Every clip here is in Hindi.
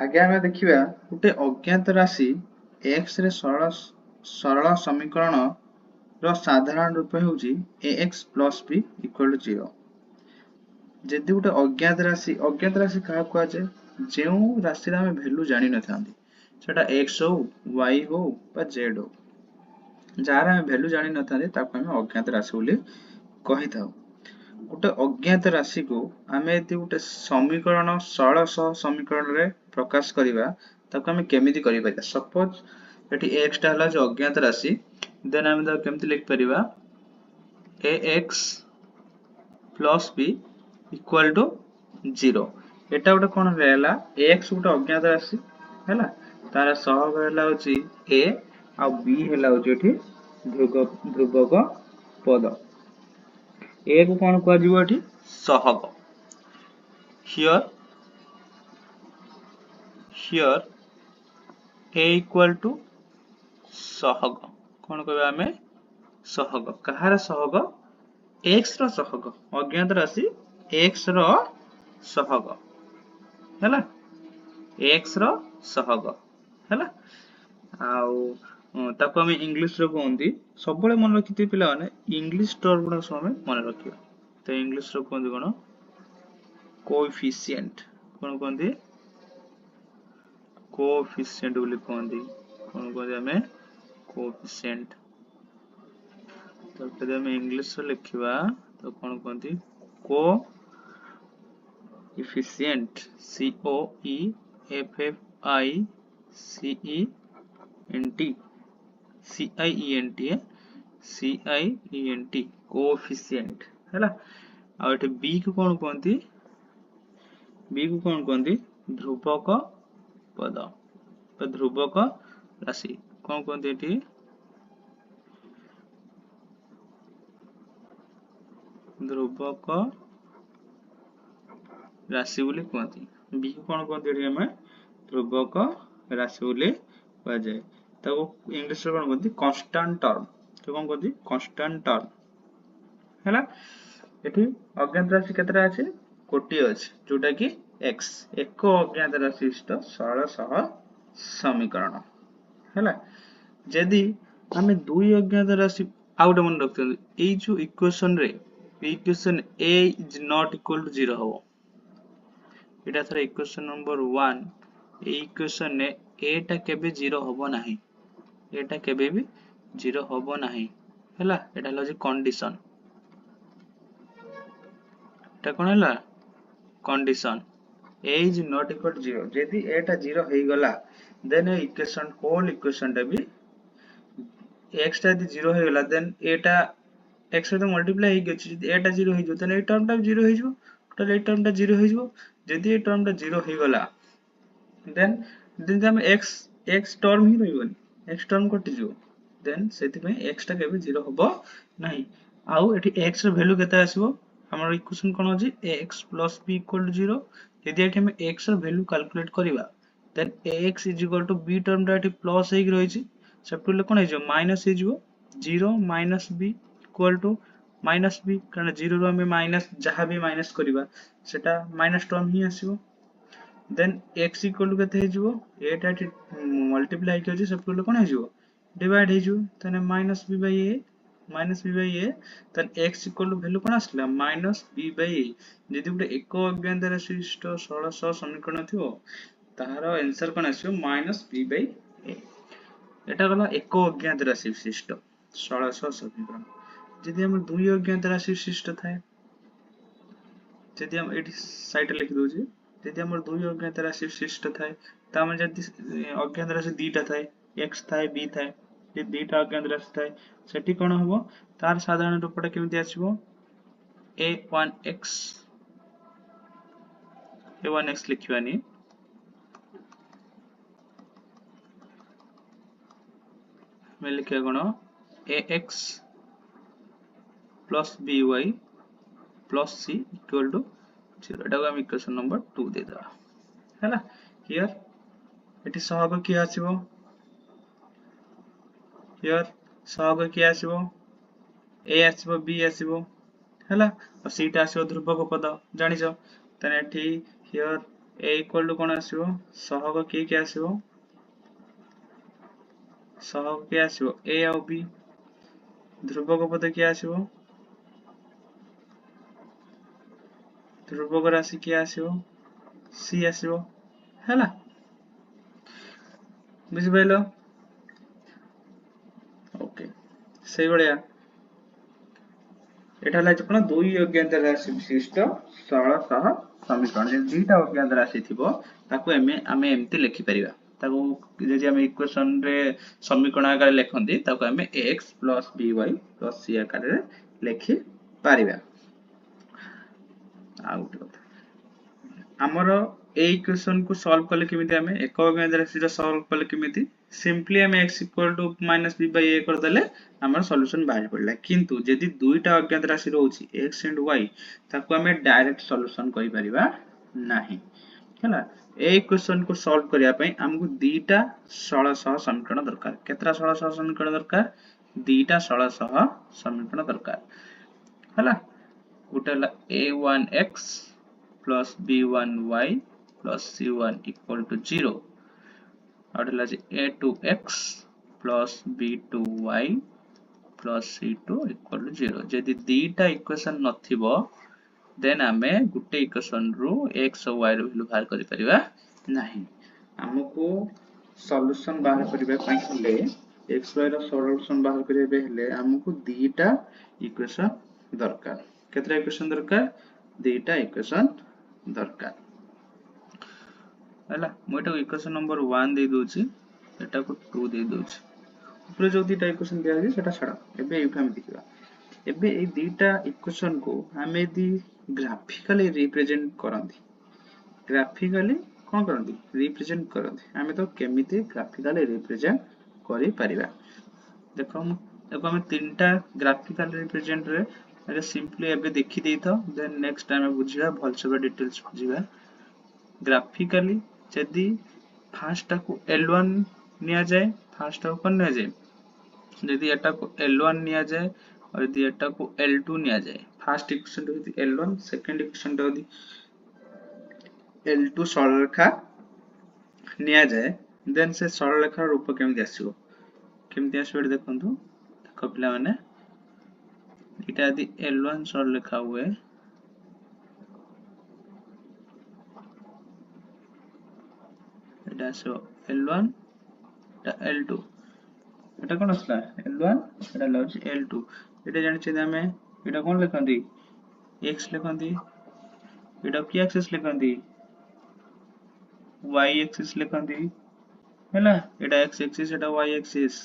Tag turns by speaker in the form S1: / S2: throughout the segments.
S1: आगे आमे देखिबा गोटे अज्ञात राशि x रे सरल समीकरण रो साधारण रूप होउची ax plus b equal to 0 जदि गोटे अज्ञात राशि कहा कुआ जाए जेउ राशि रा हम वैल्यू जानि न थांदी सेटा x हो y हो बा z हो जार हम वैल्यू जानि न थांदी ताको हम अज्ञात राशि बोली कहि थाउ गोटे अज्ञात राशि को आमे यदि गोटे समीकरण सरल समीकरण रे प्रकाश करिबा ताको हम केमिति करि परिबा सपोज एठी x टा हला जो अज्ञात राशि देन हम ता केमिति लिख परिबा ax plus b equal to 0 एटा गोटे कोन रहला x गोटे अज्ञात राशि हैला तार सहग हैला होची a आ b हैला होची एठी ध्रुवक पद a को कोन को जीवो एठी सहग here a equal to सहग कोन कहबा हमें सहग कहार सहग x रो सहग अज्ञात राशि x रो सहग हैला x रो सहग हैला आउ ताको हम इंग्लिश रो कोंदी सबले मन रखिते पिला माने इंग्लिश टर्म गुडा समय मन रखियो तो इंग्लिश रो कोंदी कोन कोएफिशिएंट कोन कोंदी कोएफिशिएंट बोली कोंदी कोन कोंदी हमें कोएफिशिएंट तो कदे हम इंग्लिश रो लिखिबा तो कोन कोंदी को efficient c o e f f i c e n t coefficient हैला आ एठी b को कोन कोंती ध्रुवक पद तो ध्रुवक राशि कोन कोंती एठी ध्रुवक राशि बोली कहती बी को कोन कहते एठी हमें ध्रुवक राशि बोली कह जाए ताको इंग्लिश रे कोन कहती कांस्टेंट टर्म तो कोन कहती कांस्टेंट टर्म हैला एठी अज्ञात राशि केतरा अछि कोटी अछि जोटा कि x एक अज्ञात राशि सरल समीकरण हैला यदि हमें दुई अज्ञात राशि आउट मन रखते ए जो इक्वेशन रे equation a is not equal to 0 हो एटा थरा इक्वेशन नंबर 1 ए इक्वेशन ने a टा केबे 0 होबो नाही एटा केबे भी 0 होबो नाही हैला एटा हला जे कंडीशन एटा कोन हला condition a is not equal to 0 यदि a टा 0 हेई गला देन इक्वेशन होल इक्वेशन टा भी x टा यदि 0 हेई गला देन a टा x से तो मल्टीप्लाई हेई गछि यदि a टा 0 हेई जो देन ए टर्म टा 0 हेई जो टोटल ए टर्म टा 0 हेई जो यदि ए टर्म टा 0 हेई गला देन हम x टर्म ही रहिबनी x टर्म कटि जो देन सेति पे x टा केबे 0 होबो नाही आउ एठी x रो वैल्यू केता आसीबो हमर इक्वेशन कोन अछि ax + b = 0 यदि एठी हम x रो वैल्यू कैलकुलेट करिबा देन ax = b टर्म टा एठी प्लस हेई रहि छि सेप्टुल कोन हे जो माइनस हे जो 0 - b = -b कारण 0 रो हम माइनस जहा भी माइनस करिबा सेटा माइनस टर्म ही आसीबो देन x = केते हे जो a टा मल्टीप्लाई के जे सब कोन हे जो डिवाइड हे जो तने -b/a तन x = वैल्यू कोन आसला -b/a यदि गुटे एक अज्ञात राशि सरल समीकरण थियो तार आंसर कोन आसीबो -b/a एटा गला एक अज्ञात राशि विशिष्ट सरल समीकरण यदि हम दुई अज्ञात राशि विशिष्ट थाए यदि हम एटी साइड लिख दोजे यदि हमर दुई अज्ञात राशि विशिष्ट थाए त हम यदि अज्ञात राशि दीटा थाए x थाए b थाए ये दीटा अज्ञात राशि थाए सेठी कोन हबो तार साधारण रूपटा केमिति आसीबो a1x लिखिबानी मैं लिखिया कोन ax plus by plus c equal to 0 एटा को हम इक्वेशन नंबर 2 दे दबा हैला हियर एटी सहग की आसीबो हियर सहग की आसीबो a आसीबो b आसीबो हैला और c टा आसीबो ध्रुवक पद जानि छ तने एठी हियर ए इक्वल टू कौन आसीबो सहग किए आसीबो सहग किए आसीबो ए आ बी ध्रुवक पद किए आसीबो ध्रुवक राशि किए आसीबो सी आसीबो हैला बुझि पाइलो ओके सेई बड़िया एटा होला कोन दुई अज्ञात राशि विशिष्ट सरल सह समीकरण जे दुईटा अज्ञात राशि थिबो ताको आमे एम्ति लिखि परिबा ताको जे आमे इक्वेशन रे समीकरण आकार लेखंती ताको आमे x by plus c आकार रे लिखि परिबा आउट आमर ए इक्वेशन को सॉल्व कले केमिति आमे एक अज्ञात राशि रो सॉल्व कले केमिति सिंपली आमे x equal to minus b by a कर देले हमर सॉल्यूशन बाहर पड़ला किंतु यदि दुईटा अज्ञात राशि रहउची x एंड y ताको आमे डायरेक्ट सॉल्यूशन करि परिबा नाही हैला ए इक्वेशन को सॉल्व करिया पई हमकु दीटा सरल सह समीकरण दरकार केतरा सरल सह समीकरण दरकार दीटा सरल सह समीकरण दरकार हैला गुटेला a1x plus b1y plus c1 equal to 0 और a2x plus b2y plus c2 equal to 0 जदि दीटा इक्वेशन नथिबो देन आमे गुटे इक्वेशन रु x और y रो वैल्यू बाहर करि परिबा नाही हमको सॉल्यूशन बाहर करिबा पई हेले x y रो सॉल्यूशन बाहर करिबे हेले हमको दीटा इक्वेशन दरकार केतरा इक्वेशन दरकार दीटा इक्वेशन दरकार हैला मु एटा इक्वेशन नंबर 1 दे दोची एटा को 2 दे दोची ऊपर जो दीटा इक्वेशन दिया है सेटा छडा एबे एठा हम देखिबा एबे ए दीटा इक्वेशन को हमें दी ग्राफिकली रिप्रेजेंट करंती ग्राफिकली कोन करंती रिप्रेजेंट करंती हमें तो केमिति ग्राफिकली रिप्रेजेंट करि परिबा देखो हम तीनटा ग्राफिकली रिप्रेजेंट रे अरे सिंपली एबे देखि देई तो देन नेक्स्ट टाइम बुझिबा भल से डिटेल्स बुझिबा ग्राफिकली यदि फर्स्ट को L1 निया जाए फर्स्ट को कौन निया जाए यदि एटा को L1 निया जाए और यदि एटा को L2 निया जाए फर्स्ट इक्वेशन यदि L1 सेकंड इक्वेशन यदि L2 सरल रेखा निया जाए देन से सरल रेखा रूप केमति आसीबो देखंतु देखो पिला माने इटा यदि L1 सरल रेखा हुए एटा सो L1 एटा L2 एटा कोन असला L1 एटा लॉज L2 एटा जानि छै हमें एटा कोन लिखंती x लिखंती एटा की एक्सिस लिखंती y एक्सिस लिखंती हैला एटा x एक्सिस एटा y एक्सिस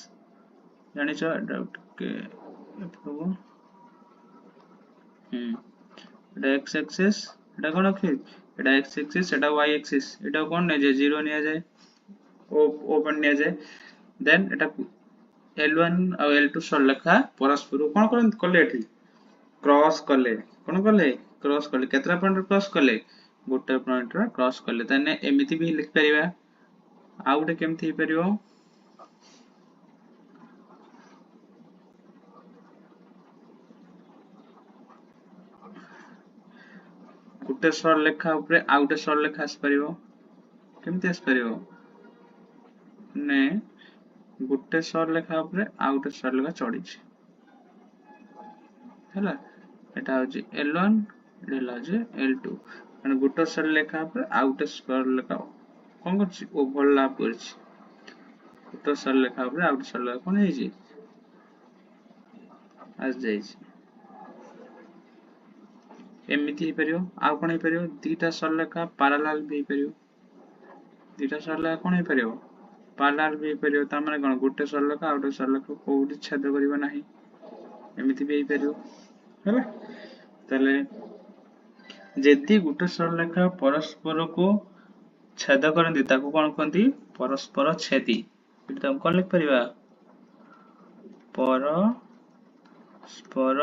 S1: जानि छ डाउट के एपको एटा x एक्सिस एटा कोन रखे एटा x एक्सिस एटा y एक्सिस एटा कोन ने जे 0 निया जाए ओपन निया जाए देन एटा L1 और L2 सरलेखा परस्पर कोन करन कले एठी क्रॉस कले कोन कले क्रॉस कले केतरा पॉइंट क्रॉस कले गोटे पॉइंट रा क्रॉस कले तने एमिति भी लिख परिबा आउटे केमथि हे परिबो गोटे सरलेखा ऊपर आउटे सरलेखा आस परिबो केमथि आस परिबो ने गोटे सरलेखा ऊपर आउटे सरलेखा चढ़ी छी हैला एटा हो जी L1 एटा ला जे L2 माने गोटे सरलेखा ऊपर आउटे सरलेखा कोन कर छी ओवरलैप कर छी गोटे सरलेखा ऊपर आउटे सरलेखा कोन हे छी आज जाई छी एमिति हे परियो आ कोन हे परियो दीटा सरलेखा पैरेलल भी हे परियो दीटा सरलेखा कोन हे परियो पैरेलल भी हे परियो ता माने कोन गोटे सरलेखा आउटे सरलेखा कोउडी छेद करिवो नाही एमिति भी हे परियो हैला तले जेति गोटे सरलेखा परस्पर को छेद करंती ताको कोन कहंती परस्पर छेदी इटा हम कोन लिख परिबा परस्पर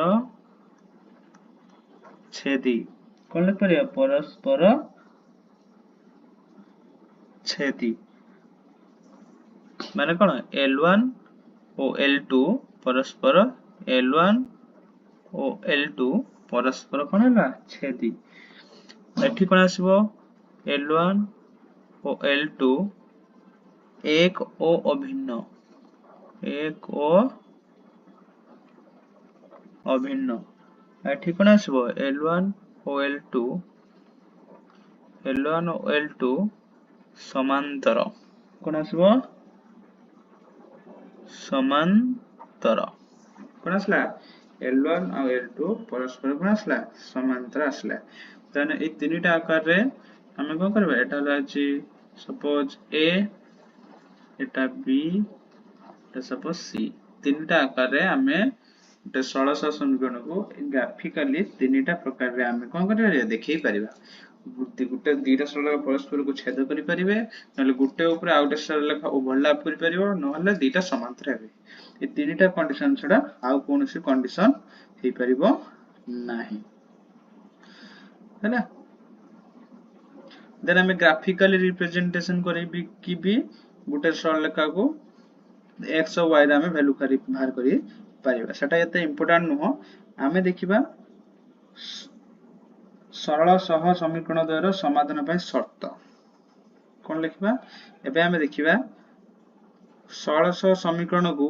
S1: छेदी कोन लिख परिबा परस्पर छेदी माने कोन L1 और L2 परस्पर L1 और L2 परस्पर कोन हला छेदी एठी कोन आसीबो L1 ଓ L2 एक ଓ ଅଭିନ୍ନ, ଏକ ଓ ଅଭିନ୍ନ। ଏଠି କଣ ଆସିବ L1 ଓ L2 ସମାନ୍ତର। କଣ ଆସିବ ସମାନ୍ତର। କଣ ଆସିଲା L1 ଆଉ L2 ପରସ୍ପର କଣ ଆସିଲା ସମାନ୍ତର ଆସିଲା। ତାହେଲେ এই ତିନିଟା ଆକାରରେ ଆମେ କଣ କରିବା ଏଟା ଅଛି ସପୋଜ A, ଏଟା B, ଏଟା ସପୋଜ C। ତିନିଟା ଆକାରରେ ଆମେ ଗୋଟେ ଷୋଳଶ ସମୀକରଣକୁ ଗ୍ରାଫିକାଲି ତିନିଟା ପ୍ରକାରରେ ଆମେ କଣ କରିବା ଦେଖେଇ ପାରିବା। ଗୋଟେ ଦିଟା ସରଳରେଖା ପରସ୍ପରକୁ ଛେଦ କରିପାରିବେ, ନହେଲେ ଗୋଟେ ଉପରେ ଆଉ ଗୋଟେ ସରଳରେଖା ଓଭରଲାପ କରିପାରିବ, ନହେଲେ ଦିଟା ସମାନ୍ତର ହେବେ। ଏ ତିନିଟା କଣ୍ଡିସନ ଛଡା ଆଉ କୌଣସି କଣ୍ଡିସନ ହେଇପାରିବ ନାହିଁ ହେଲା। ଦେନ୍ ଆମେ ଗ୍ରାଫିକାଲି ରିପ୍ରେଜେଣ୍ଟେସନ କରିବି କି ବି ଗୋଟେ ସରଳରେଖାକୁ x ଓ y ରେ ଆମେ ଭ୍ୟାଲୁ ବାହାର କରି ପାରିବା। ସେଟା ଏତେ ইম্পর্টান্ট ନୁହଁ। ଆମେ ଦେଖିବା ସରଳ ସହ ସମୀକରଣ ଦ୍ୱୟର ସମାଧାନ ପାଇଁ ସର୍ତ୍ତ। କଣ ଲେଖିବା ଏବେ ଆମେ ଦେଖିବା ସରଳ ସହ ସମୀକରଣକୁ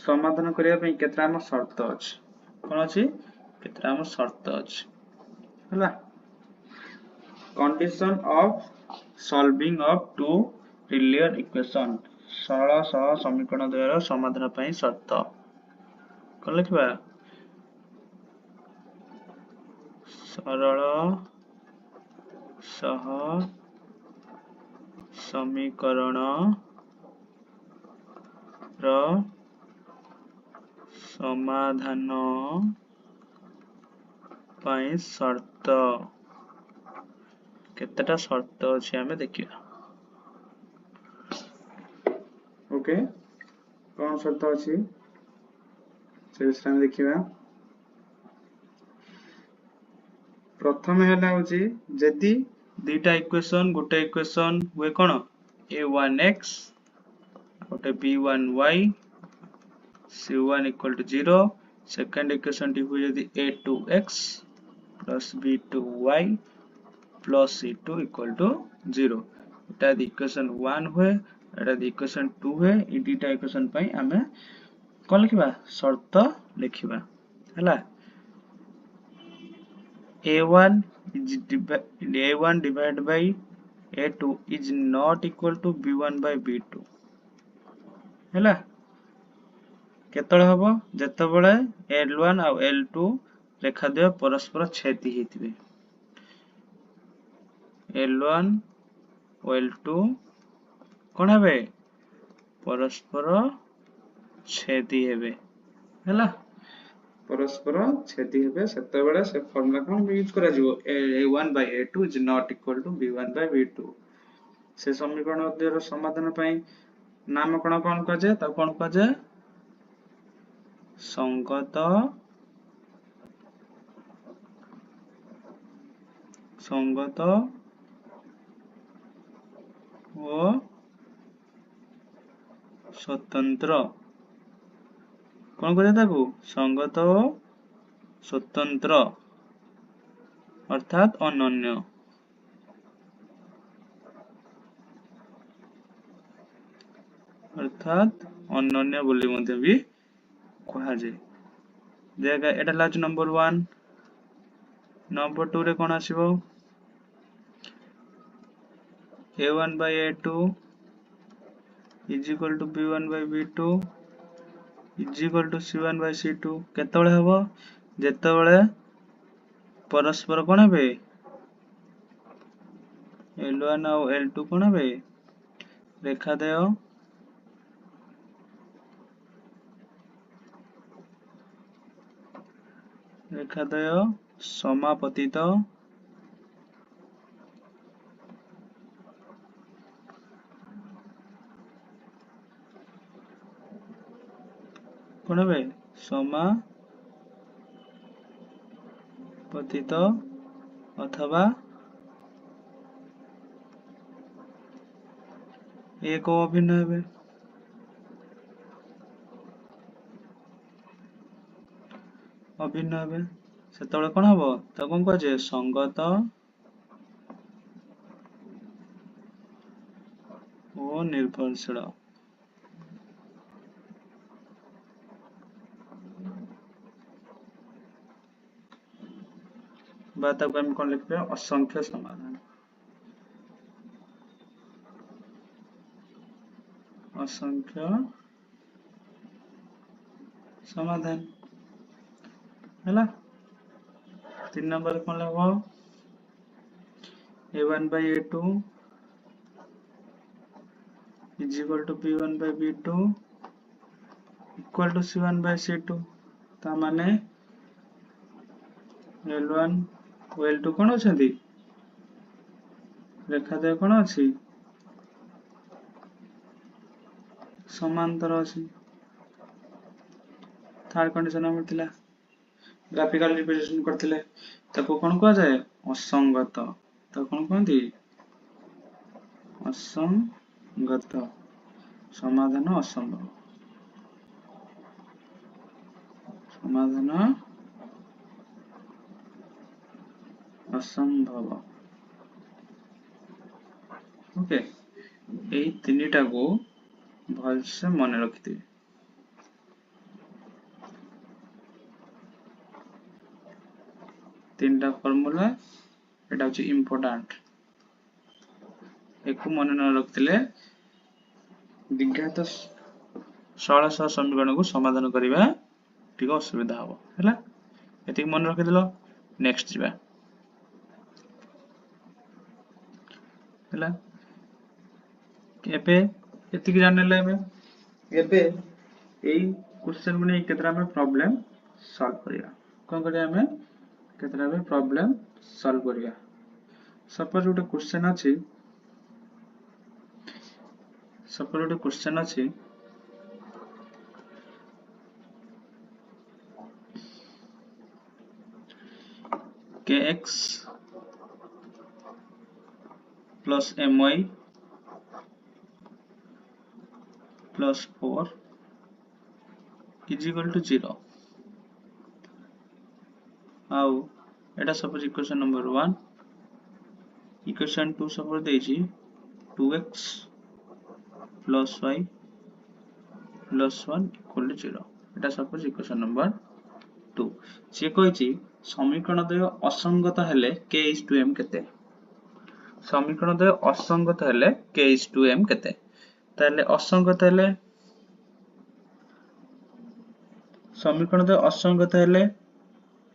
S1: ସମାଧାନ କରିବା ପାଇଁ କେତେ ଆମ ସର୍ତ୍ତ ଅଛି। କଣ ଅଛି କେତେ ଆମ ସର୍ତ୍ତ ଅଛି ହେଲା। condition of solving of two linear equation, ସରଳ ସହ ସମୀକରଣ ଦ୍ୱୟର ସମାଧାନ ପାଇଁ ସର୍ତ୍ତ। କଣ ଲେଖିବା ସରଳ ସହ ସମୀକରଣ ର ସମାଧାନ ପାଇଁ ସର୍ତ୍ତ। କେତେଟା ସର୍ତ୍ତ ଅଛି ଆମେ ଦେଖିବା। ओके कौन शर्त अच्छी से विषय में देखिबा। प्रथम हैला होची जदी दीटा इक्वेशन गोटे इक्वेशन हुए कोन a1x गोटे b1y c1 = 0, second equation T हुए जदी a2x + b2y + c2 = 0। एटा इक्वेशन 1 हुए, एटा इक्वेशन 2 हुए। ई दीटा इक्वेशन पई हमें कोन लिखिबा शर्त लिखिबा हैला। a1 divided by a2 is not equal to b1 by b2 हैला। केतळे हबो जेतबेले L1 और L2 रेखा द्वय परस्पर छेदी हेतिबे। L1 और L2 कोन हेबे परस्पर छेदी हेबे हैला। परस्पर छेदी हेबे सेतबेले से फॉर्मूला कोन यूज करा जिवो a1 by a2 is not equal to b1 by b2। से समीकरण द्वयर समाधान पई नामकरण कोन कजे ता कोन कजे संगत व स्वतंत्र। कोन कजे ताकू संगत व स्वतंत्र अर्थात अनन्य। अर्थात अनन्य बोली मध्ये भी कहा जाय। देखा एटा लाच नंबर 1। नंबर 2 रे कोन आसीबो a1 by a2 is equal to b1 by b2 is equal to c1 by c2। केतबेले हबो जेतबेले परस्पर कोन हेबे L1 और L2 कोन हेबे रेखा द्वय समापतित कोन हेबे समापतित अथवा एक अभिन्न हेबे। अभिन्न हेबे सेतबेले कोन हबो त कोन कहे संगत निर्भरशील बात को हम कौन लिखते हैं असंख्य समाधान असंख्य समाधान है 3 नंबर कौन लगो a1 by a2 is equal to b1 by b2 equal to c1 by c2 ता माने l1 और l2 कौन अछंती रेखाद्वय कौन अछि समांतर अछि थर्ड कंडीशन हम थिला ग्राफिकल रिप्रेजेंटेशन करथिले ताको कोन कह जाय असंगत तो कोन कहंती असंगत समाधान असंभव समाधान असंभव ओके एई तीनटा को भल से मन रखिथि तीनटा फार्मूला एटा होची इंपोर्टेंट एको मन न रखतिले विज्ञात सरल समीकरण को समाधान करिबा ठीक असुविधा हो हैला एति मन रखि दिलो नेक्स्ट जिबा हैला एबे एति कि जानले एबे एई क्वेश्चन गुने केतरा में प्रॉब्लम सॉल्व करिया कोन करिया हमें केतरा में प्रॉब्लम सॉल्व करिया सपोज उटे क्वेश्चन अछि kx plus my plus 4 is equal to 0 आउ एटा suppose equation number 1 equation 2 suppose देछि 2x plus y plus 1 equal to 0 Etah suppose equation number 2 से कहिछि समीकरण द्वय असंगत हेले k is to m केते समीकरण द्वय असंगत हेले k is to m केते ताले असंगत हेले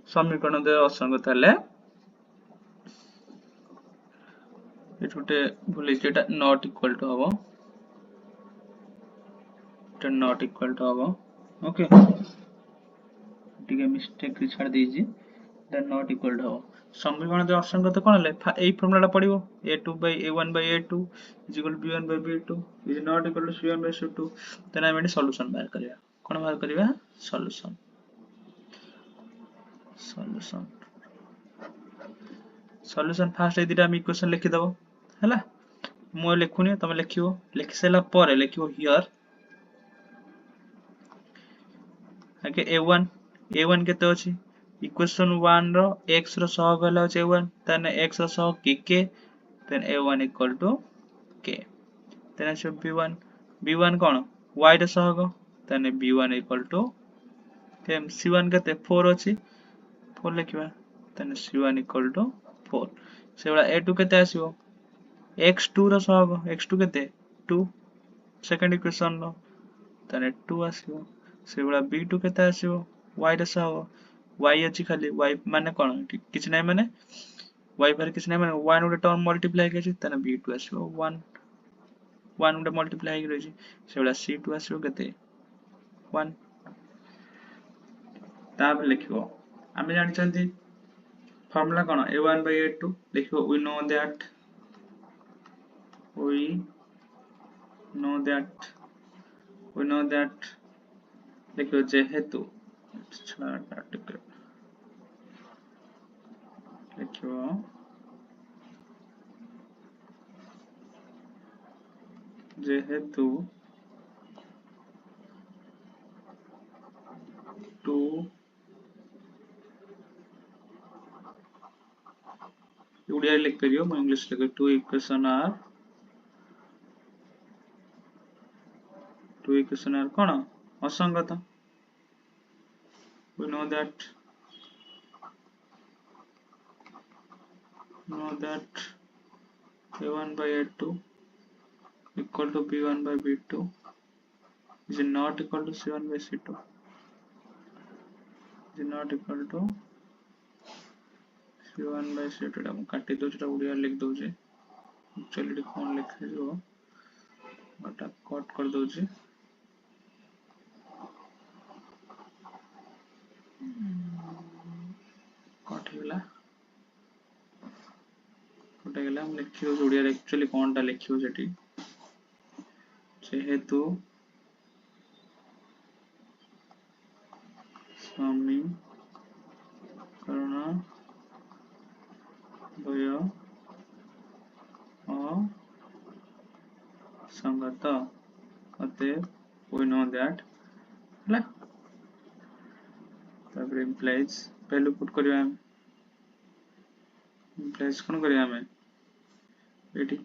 S1: समीकरण द्वय असंगत हेले एटुटे भूली जेटा नॉट इक्वल टू हबो एटा नॉट इक्वल टू हबो ओके ठीक है मिस्टेक रि छाड़ दीजी एटा नॉट इक्वल टू हबो समीकरण द्वय असंगत कोन ले एई formula पडिबो a2 by a1 by a2 is equal to b1 by b2 is not equal to c1 by c2 तेना हम सॉल्यूशन बाहर करिया कोन बाहर करिया सॉल्यूशन फास्ट ए दिटा हम इक्वेशन लिखि दबो हैला मो लिखुनी तमे लिखियो लिखि सेला परे लिखियो हियर आके a1 केते अछि इक्वेशन 1 रो x रो सहग हला अछि a1 तने x row सहग k then a1 equal to k then अछि b1 कोन y रो सहग तने b1 equal to then c1 केते 4 अछि 4 लिखिबा तने c1 equal to 4 सेबला a2 केते आसीबो x2 रो सहग x2 केते 2 सेकंड इक्वेशन रो तने 2 आसीबो सेबला b2 केते आसीबो y रो सहग y अछि खाली y माने कोन किछ नै माने y पर किछ नै माने 1 उडे टर्म मल्टीप्लाई केछि तने b2 आसीबो 1 उडे मल्टीप्लाई करछि सेबला c2 आसीबो केते 1 ताब लिखिबो आमे जानि चंती फार्मूला कोन a1 by a2 लिखिबो we know that लिखिबो जेहेतु लिखिबो जेहेतु 2 उड़िया लिख करियो मैं इंग्लिश लिख 2 equation are two equation are कौन असंगत we know that a1 by a2 equal to b1 by b2 is not equal to c1 by c2 is not equal to c1 by c2 टा काटी दो जेटा उड़िया लिख दो जे एक्चुअली कौन लिखे जो बटा कट कर दो जे कट हिला कट गेला हम लिखियो उड़िया एक्चुअली कौन टा लिखियो जेटी जेहेतु समीकरण द्वय असंगत अतएव we know that ହେଲା तापर implies पहले पुट करिया हम implies कोन करिया हम एटी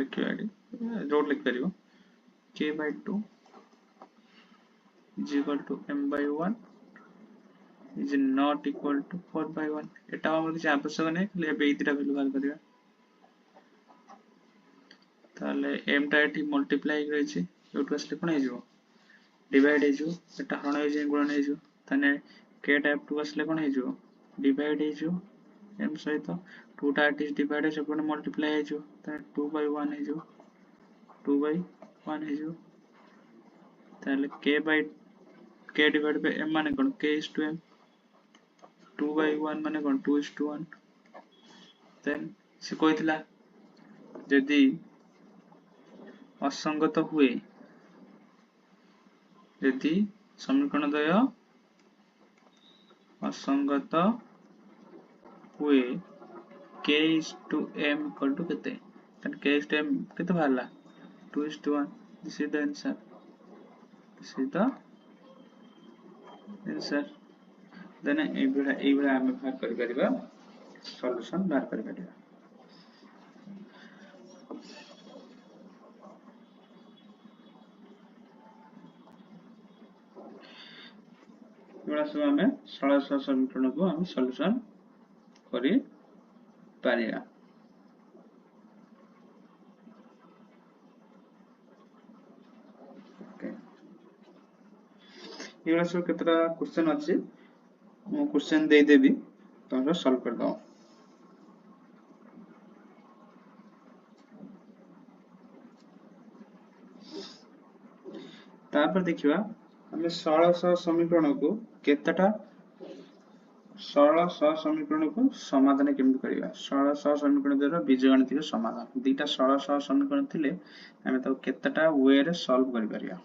S1: लिखियो एटी जोड लिख परियो k by 2 is equal to m by 1 is not equal to 4 by 1 एटा हमर किछ आवश्यक नै खाली एबे इतिरा वैल्यू बाहर करिया ताले m टा एटी मल्टीप्लाई करै छी एटु असले कोन हे जो डिवाइड हे जो एटा हरण हे जे गुणन हे जो तने k टा f2 असले कोन हे जो डिवाइड हे जो m सहित 2 टा इज डिवाइड से कोन मल्टीप्लाई हे जो तने 2 by 1 हे जो 2 by 1 हे जो ताले k divided by m माने कोन k is to m 2 by 1 माने कोन 2 is to 1 देन से कहितला यदि असंगत हुए यदि समीकरण द्वय असंगत हुए k is to m equal to केते तन k is to m केते बाहरला 2 is to 1 this is the answer then एबड़ा हम बाहर कर परिबा सॉल्यूशन बाहर कर परिबा एबड़ा सब हमें सरल समीकरण को हम सॉल्यूशन करि पारिया एबड़ा सब केतरा क्वेश्चन अछि मो क्वेश्चन दे देबी तुम सॉल्व कर दो तापर देखिबा हमें सरल समीकरण को केतटा सरल समीकरण को समाधान केमि करिवा सरल समीकरण द्वारा बीजगणितिक समाधान दीटा सरल समीकरण थिले हमें तो केतटा वे रे सॉल्व करि परिया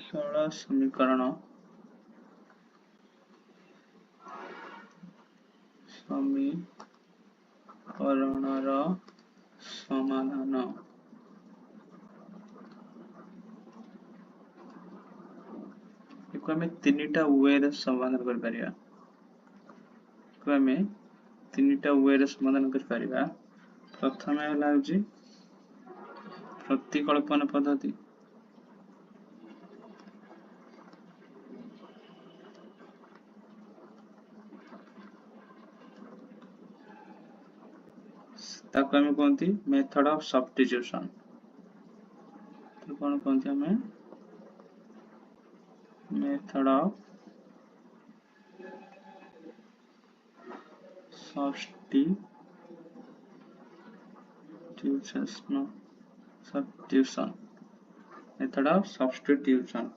S1: सरल समीकरण समाधान हमें तीनटा वे रे समाधान कर परिया हमें तीनटा वे रे समाधान कर परिया प्रथम हला होजी प्रतिकल्पन पद्धति ताको हमें कोनती मेथड ऑफ सब्स्टिट्यूशन तो कोन कोनती हमें method of substitution method of substitution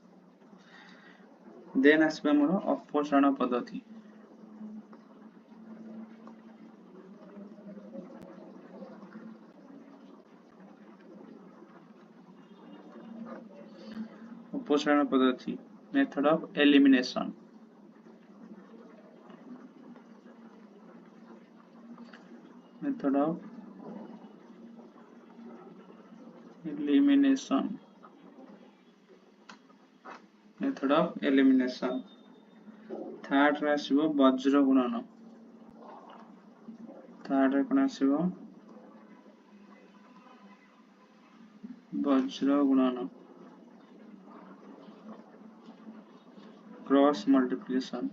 S1: then आसबे हमर अपसरण पद्धति अपसरण पद्धति method of elimination method of elimination third रे आसीबो वज्र गुणन थर्ड रे कोन आसीबो वज्र गुणन क्रॉस मल्टीप्लिकेशन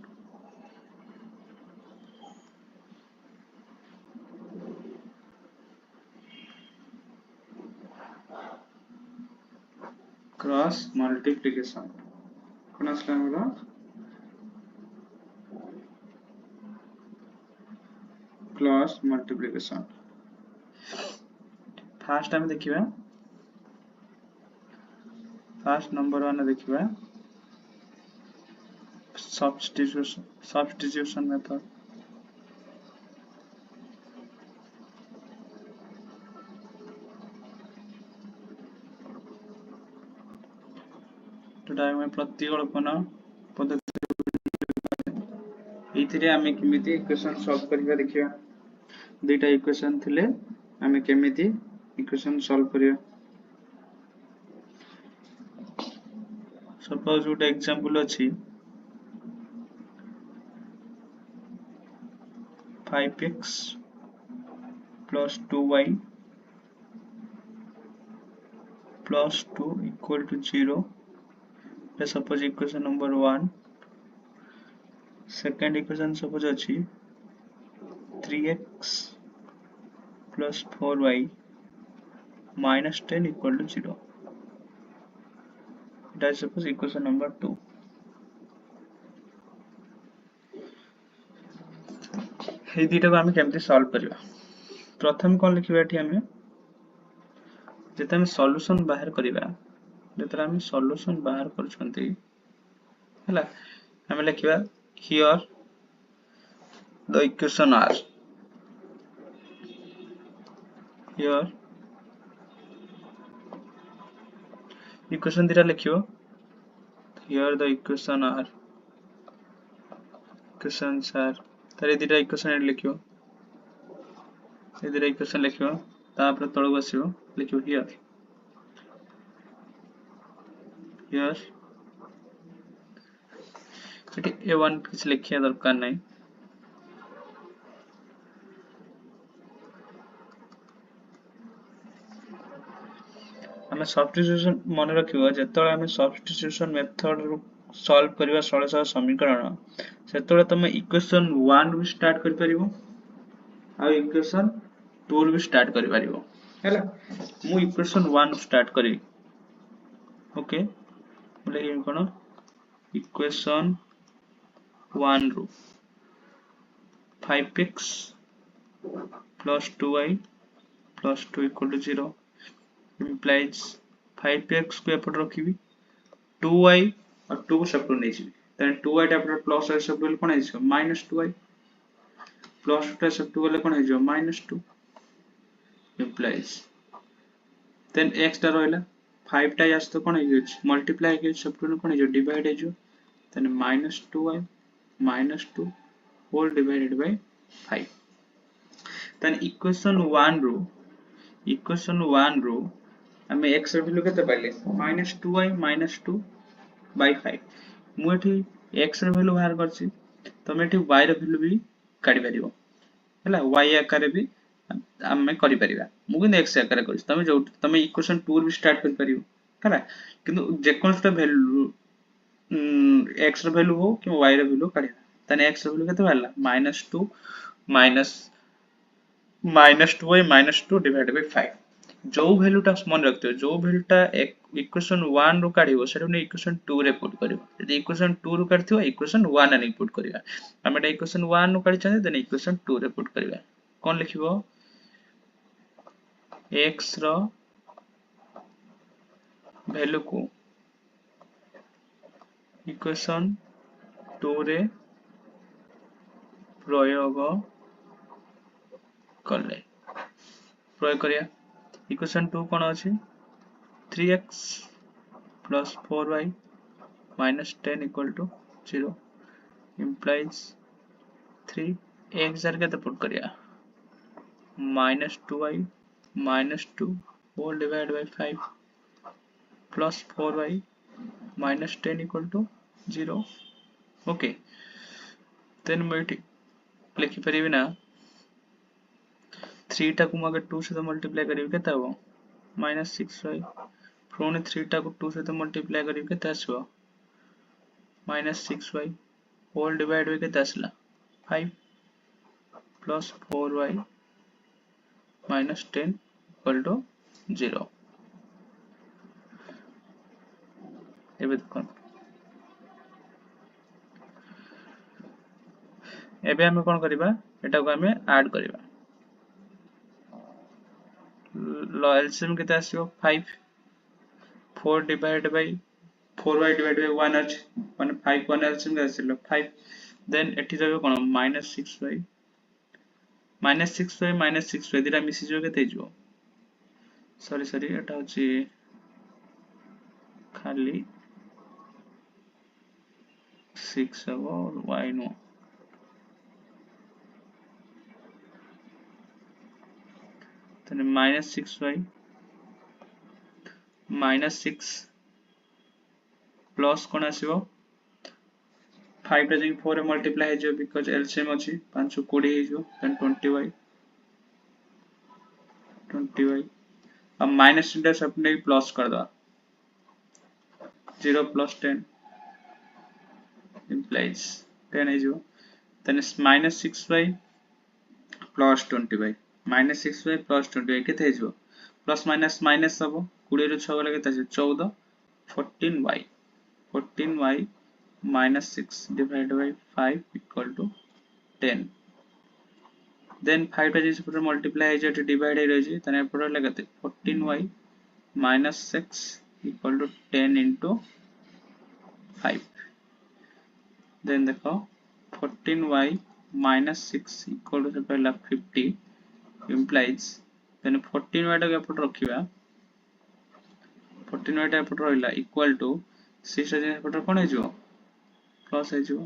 S1: क्रॉस मल्टीप्लिकेशन कोन आसला हमरा क्रॉस मल्टीप्लिकेशन फर्स्ट टाइम देखिबा फर्स्ट नंबर 1 देखिबा substitution method today मैं प्रतिकल्पना पद्धति एथिरे आमे केमिति इक्वेशन सॉल्व करिवा देखिबा दुईटा इक्वेशन थिले आमे केमिति इक्वेशन सॉल्व करिवा सपोज गुड एग्जांपल अछि 5x plus 2y plus 2 equal to 0. Let's suppose equation number 1. Second equation suppose अछि 3x plus 4y minus 10 equal to 0. That is suppose equation number 2. हे दुईटा को आम केमती सॉल्व करिवा प्रथम कौन लिखिबा एठी आमे जेते हम सॉल्यूशन बाहर करिवा जेते हम सॉल्यूशन बाहर करछंती हला हम लिखिबा here the equation are here equation दिरा लिखिबो here the equation are equations are तारे दिरा इक्वेशन एड लिखियो ए दिरा इक्वेशन लिखियो तापर तळ बसियो लिखियो हियर एटी a1 किछ लिखिया दरकार नै हमें सब्स्टिट्यूशन मन रखियो जेतळे हमें सब्स्टिट्यूशन मेथड रु सॉल्व करिवा सरल समीकरण सेतळे तमे इक्वेशन 1 रु स्टार्ट करि परिबो आ इक्वेशन 2 रु स्टार्ट करि परिबो हैला मु इक्वेशन 1 स्टार्ट करी ओके बोले ये कोन इक्वेशन 1 रु 5x plus 2y plus 2 equal to 0 implies 5x को एपट रखिबी 2y और 2 को सेपरेट नै छिबी then 2y टा पर प्लस है सब कोन है छ -2y प्लस टा सब टू गले कोन है छ -2 implies then x टा रहला 5 टा यास तो कोन है छ मल्टीप्लाई के सब टू कोन है छ डिवाइड है छ then -2y -2 whole divided by 5 then equation 1 रो हमें x ର वैल्यू केते पाइले -2y -2 by 5 मु एठी x ର वैल्यू बाहर करछि तमे एठी y ର वैल्यू भी काढी परिबो हैला y आकार भी हमें करि परिबा मु किन x आकार करछि तमे जो तमे इक्वेशन 2 भी स्टार्ट कर परिबो हैला किंतु जे कोनटा वैल्यू x ର वैल्यू हो कि y ର वैल्यू काढी तने x ର वैल्यू केते बाहरला -2 -2y -2 divided by 5 जो वैल्यू टा मन रखते हो जो वैल्यू टा इक्वेशन 1 रो काढिबो सेटा ने इक्वेशन 2 रे पुट करिवो यदि इक्वेशन 2 रो काढथियो इक्वेशन 1 ने पुट करिवा हम एटा इक्वेशन 1 रो काढि छन देन इक्वेशन 2 रे पुट करिवा कोन लिखिबो x रो वैल्यू को इक्वेशन 2 रे प्रयोग करले प्रयोग करिया इक्वेशन 2 कोन अछि 3x plus 4y minus 10 equal to 0 implies 3x jar केते पुट करिया -2y -2 whole divided by 5 plus 4y minus 10 equal to 0 okay then मैं लिखि परिबे ना 3 टा को मगे 2 से मल्टीप्लाई करिवे केता हो -6y पुणी 3 टा को 2 से मल्टीप्लाई करिवे केता आसबो -6y होल डिवाइड होय केता आसला 5 plus 4y minus 10 equal to 0 एबे देखो एबे हमें कोन करिबा एटा को हमें ऐड करिबा एलसीएम केते आसीबो 5 4 divide by 4y divide by 1 अछि माने 5 1 एलसीएम के आसीलो 5 देन एठी जबे कोन -6y -6y दिरा मिसी जो केते हिजो सॉरी एटा होची खाली 6 हबो y नो तने -6y -6 प्लस कोन आसीबो 5 टा जे 4 रे मल्टीप्लाई हे जो बिकॉज़ एलसीएम अछि 5 20 हे जो देन 20y अब माइनस इंटर अपने प्लस कर दो 0 plus 10 implies 10 है जो then -6y plus 20y -6y plus 20y केते है जो प्लस माइनस माइनस सब 20 रो 6 वाला केते है 14 14y minus 6 divided by 5 equal to 10 then 5 टा जैसे पूरा मल्टीप्लाई है जो डिवाइड है रही तने पूरा लगाते 14y minus 6 equal to 10 into 5 then देखो 14y minus 6 equal to पहला 50 implies then 14y टा एपट रखिबा 14y टा एपट रहला equal to 6 टा एपट कोन है जो प्लस है जो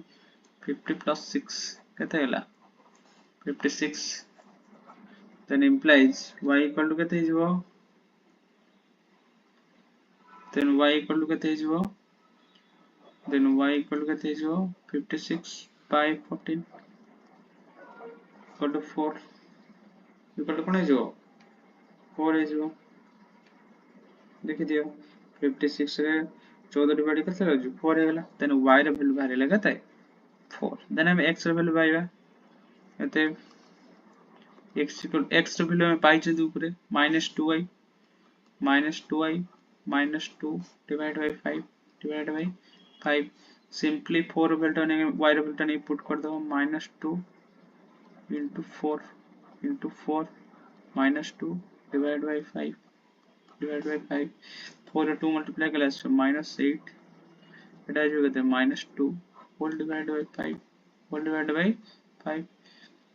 S1: 50 plus 6 केते हैला 56 then implies y equal to केते हिजो then y equal to केते हिजो then y equal to केते हिजो 56 by 14 equal to 4 equal to कोन हिजो 4 हिजो देखि दियो 56 रे 14 डिवाइड करते रहजो 4 हे गेला then y रे वैल्यू बाहर लगा ताई 4 then हम x रे वैल्यू पाइबा एते x रे वैल्यू हम पाइ छै ऊपर -2y minus 2 divided by 5 divided by 5 simply 4 value ने y रे वैल्यू ने पुट कर दो -2 into 4 minus 2 divided by 5 4 रे 2 मल्टीप्लाई कला -8 एटा जो कहते -2 whole divide by 5 whole divide by 5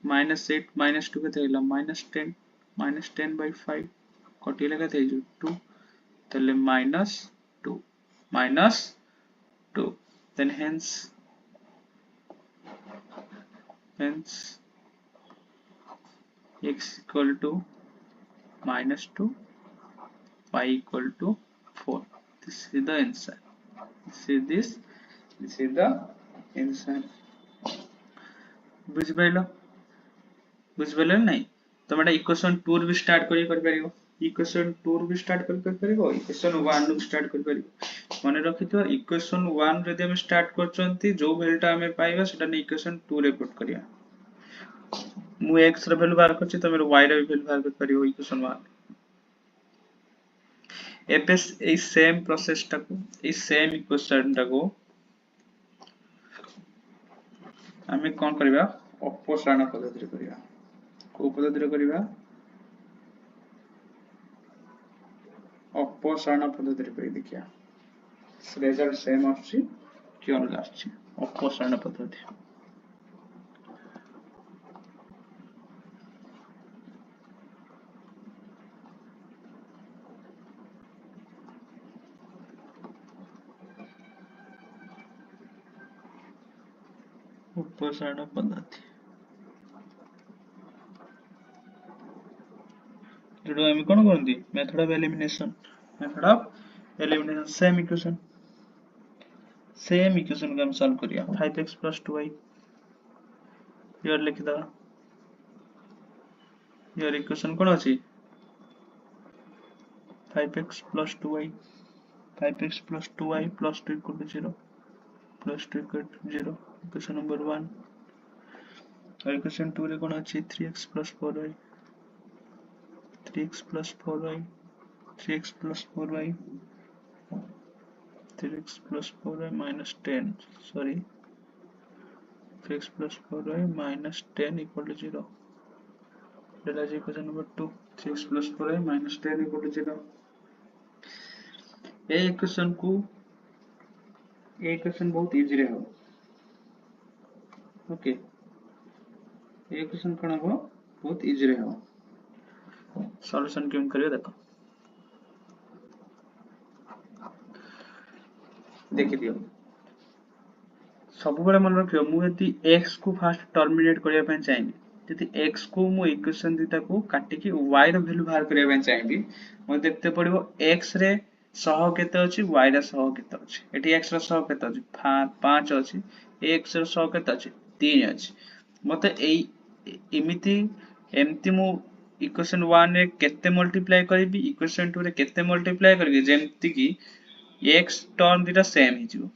S1: -8 -2 कहते हैला -10 by 5 कटी लगा थे जो 2 तले -2 then hence x equal to -2 y equal to 4 this is the answer this is the answer बुझ पाइलो नहीं तुम एटा इक्वेशन 2 भी स्टार्ट कर परिबो इक्वेशन 2 भी स्टार्ट कर परिबो इक्वेशन 1 रू स्टार्ट कर परिबो माने रखितो इक्वेशन 1 रे हम स्टार्ट करचंती जो वैल्यूटा हमें पाइबा सेटा ने इक्वेशन 2 रे पुट करिया मु x रे वैल्यू बाहर करछि तमे y रे वैल्यू बाहर कर परिबो इक्वेशन 1 एपे ए सेम प्रोसेस टाको ए सेम इक्वेशन टाको हमें कोन करबा अपसारण पद्धति रे करबा को पद्धति रे करबा अपसारण पद्धति रे करि देखिया रिजल्ट सेम आछि कि अलग आछि अपसारण पद्धति अपसारण पद्धति एडो हम कोन करंती method of elimination same equation को हम सॉल्व करिया 5x + 2y हियर लिखि द हियर इक्वेशन कोन अछि 5x plus 2y 5x plus 2y plus 2 equal to 0 plus 2 equal to 0 equation number 1 और इक्वेशन 2 रे कोन अछि 3x plus 4y 3x plus 4y 3x plus 4y 3x plus 4y minus 10 sorry 3x plus 4y minus 10 equal to 0 that is equation number 2 3x plus 4y minus 10 equal to 0 ये इक्वेशन को ये इक्वेशन बहुत इजी रे हो ओके ये इक्वेशन कोन हो बहुत इजी रे हो सॉल्यूशन केम करियो देखो देखि दियो सब बड़े मन रखियो मु यदि x को फास्ट टर्मिनेट करिया पे चाहिए यदि x को मु इक्वेशन दिटा को काटी की y रो वैल्यू बाहर करिया पे चाहिए म देखते पड़िबो x रे 100 केते अछि y रे 100 केते अछि एटी x रे 100 केते अछि 5 अछि x रे 100 केते अछि 3 अछि मते एई इमिति एम्ति मु इक्वेशन 1 रे केते मल्टीप्लाई करबी इक्वेशन 2 रे केते मल्टीप्लाई करबी जेमति की x टर्म दिटा सेम हिजिवो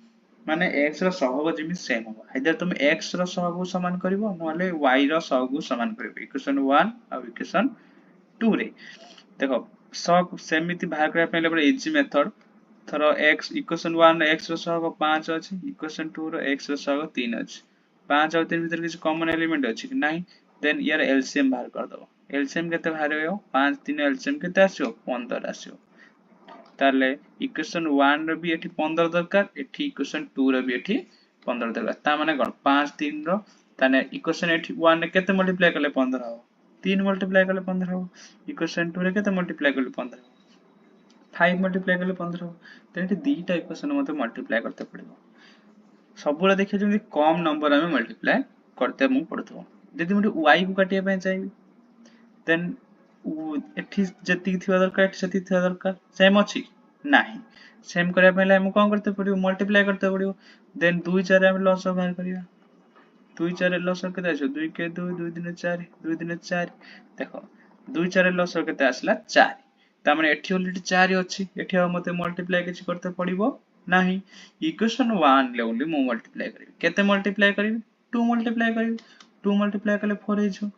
S1: माने x रो सहग जिमि सेम हो आइदर तुम x रो सहग को समान करिवो नले y रो सहग को समान करिवो इक्वेशन 1 और इक्वेशन 2 रे देखो सब सेमिति बाहर करा पहिले बडे easy method thorough x equation 1 रो x रो सहग 5 अछि इक्वेशन 2 रो x रो सहग 3 अछि 5 और 3 भीतर किछ कॉमन एलिमेंट अछि कि नाही देन यार एलसीएम बाहर कर दो एलसीएम केते बाहर होयो 5 3 एलसीएम केते आसियो 15 आसियो ताले इक्वेशन 1 रो भी एठी 15 दरकार एठी इक्वेशन 2 रो भी एठी 15 दरकार ता माने कोन 5 3 रो ताने इक्वेशन एठी 1 रे केते मल्टीप्लाई करले 15 हो 3 मल्टीप्लाई करले 15 हो इक्वेशन 2 रे केते मल्टीप्लाई करले 15 5 मल्टीप्लाई करले 15 हो त एठी दीटा इक्वेशन मते मल्टीप्लाई करते पड़िबो सब बेले देखियो जेमि कम नंबर हमें मल्टीप्लाई करते मु पड़तो यदि मु y को काटिया पे चाहिए देन एठी जति थिवा दरकार एठी जति थिवा दरकार सेम अछि नाही सेम करिया पहिले हम कोन करते पड़ियो मल्टीप्लाई करते पड़ियो देन 2 4 हम लॉस बाहर करिया 2 4 लॉस केते आछो 2 के 2 2 दिन 4 2 दिन 4 देखो 2 4 लॉस केते आसला 4 ता माने एठी ऑलरेडी 4 अछि एठी हम मते मल्टीप्लाई किछ करते पड़िबो नाही इक्वेशन 1 ले ओनली मु मल्टीप्लाई करिवि केते मल्टीप्लाई करिवि 2 मल्टीप्लाई करिवि 2 मल्टीप्लाई करले 4 हेजो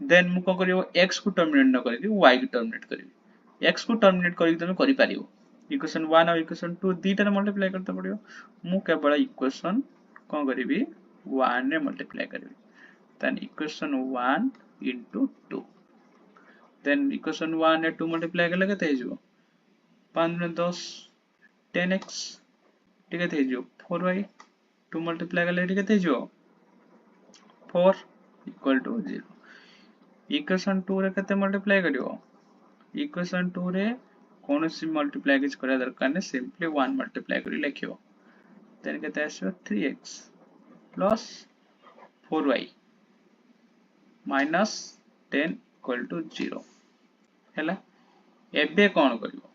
S1: देन मु को करियो x को टर्मिनेट न करिवि y को टर्मिनेट करिवि x को टर्मिनेट करि तमे करि पारिवो इक्वेशन 1 और इक्वेशन 2 दीटा रे मल्टीप्लाई करते पड़ियो मु केवल इक्वेशन को करिवि 1 रे मल्टीप्लाई करिवि then equation 1 into 2 then equation 1 रे 2 मल्टीप्लाई करले केते हेजो 5 में 10 10x ठीक है हेजो 4y 2 मल्टीप्लाई करले एठी केते हेजो 4 इक्वल टू 0 इक्वेशन 2 रे केते मल्टीप्लाई करियो इक्वेशन 2 रे कोनोसी मल्टीप्लाई किछ करा दरकार ने सिंपली 1 मल्टीप्लाई करी लिखियो देन केते आसीयो 3x plus 4y minus 10 equal to 0 हैला एबे कोन करिवो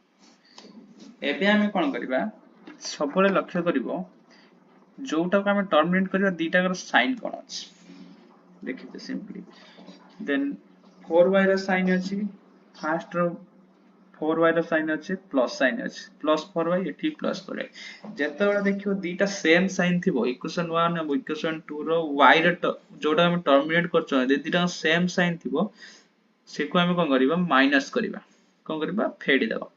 S1: एबे हमें कोन करबा सबले लक्ष्य करिवो जोटा को हमें टर्मिनेट करबा दीटा कर साइन कोन अछि देखिते सिंपली देन 4y रो साइन अछि फर्स्ट रो 4y रो साइन अछि प्लस साइन अछि प्लस 4y एठी प्लस 4y जते बेला देखियो दीटा सेम साइन थिबो इक्वेशन 1 और इक्वेशन 2 रो y रो जोटा हम टर्मिनेट करछो दीटा सेम साइन थिबो सेको हम कोन करबा माइनस करबा कोन करबा फेडी देबा